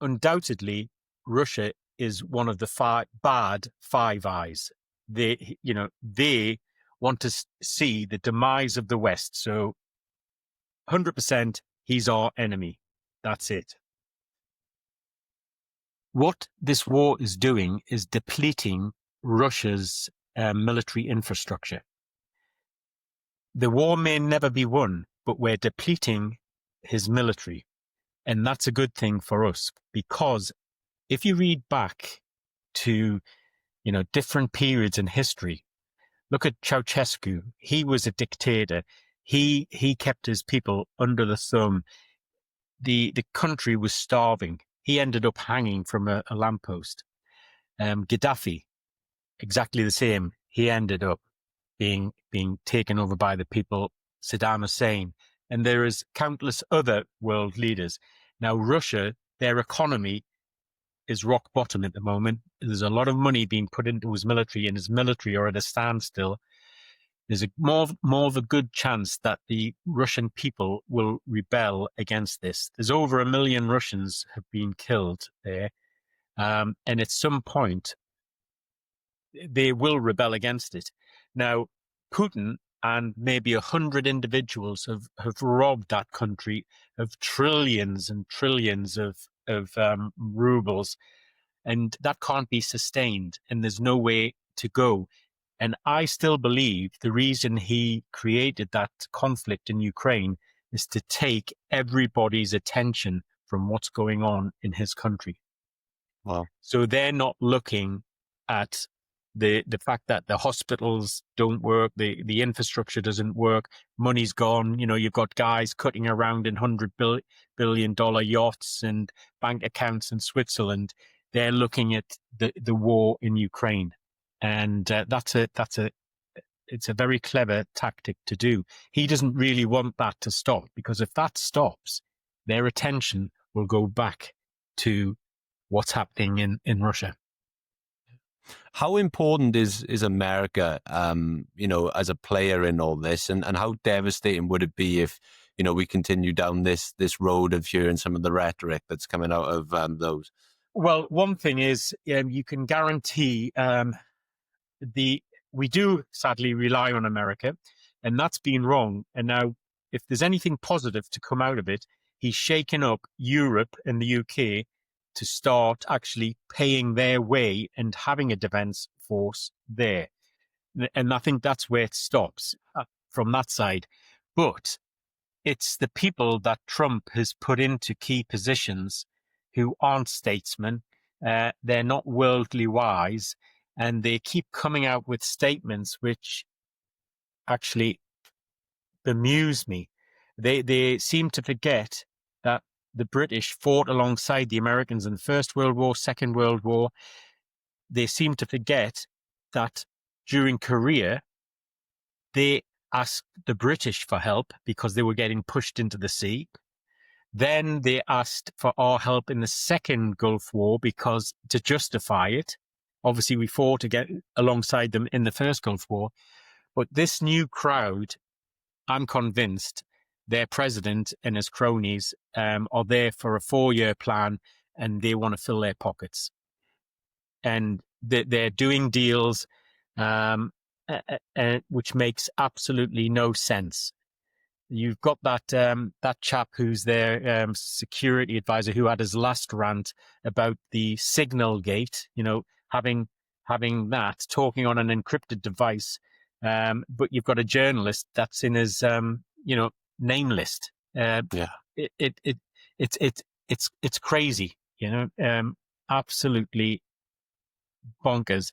undoubtedly, Russia is one of the bad Five Eyes. They want to see the demise of the West. So 100%, he's our enemy. That's it. What this war is doing is depleting Russia's military infrastructure. The war may never be won, but we're depleting his military. And that's a good thing for us, because if you read back to, different periods in history, look at Ceausescu. He was a dictator. He kept his people under the thumb. The country was starving. He ended up hanging from a lamppost. Gaddafi, exactly the same. He ended up being taken over by the people. Saddam Hussein, and there is countless other world leaders. Now, Russia, their economy is rock bottom at the moment. There's a lot of money being put into his military, and his military are at a standstill. There's more of a good chance that the Russian people will rebel against this. There's over 1 million Russians have been killed there. And at some point, they will rebel against it. Now, Putin and maybe 100 individuals have robbed that country of trillions and trillions of rubles, and that can't be sustained, and there's no way to go. And I still believe the reason he created that conflict in Ukraine is to take everybody's attention from what's going on in his country. Wow. So they're not looking at the fact that the hospitals don't work, the infrastructure doesn't work, money's gone. You've got guys cutting around in $100 billion yachts and bank accounts in Switzerland. They're looking at the war in Ukraine, and it's a very clever tactic to do. He doesn't really want that to stop, because if that stops, their attention will go back to what's happening in Russia. How important is America, as a player in all this, and how devastating would it be if, we continue down this road of hearing some of the rhetoric that's coming out of those? Well, one thing is, you can guarantee we do sadly rely on America, and that's been wrong. And now, if there's anything positive to come out of it, he's shaken up Europe and the UK to start actually paying their way and having a defense force there. And I think that's where it stops from that side. But it's the people that Trump has put into key positions who aren't statesmen. They're not worldly wise, and they keep coming out with statements which actually bemuse me. They seem to forget that the British fought alongside the Americans in the First World War, Second World War. They seem to forget that during Korea, they asked the British for help because they were getting pushed into the sea. Then they asked for our help in the Second Gulf War because to justify it. Obviously, we fought to get alongside them in the First Gulf War. But this new crowd, I'm convinced, their president and his cronies are there for a 4-year plan, and they want to fill their pockets. And they're doing deals which makes absolutely no sense. You've got that chap who's their security advisor, who had his last rant about the signal gate, having that, talking on an encrypted device. But you've got a journalist that's in his name list. It's crazy, absolutely bonkers.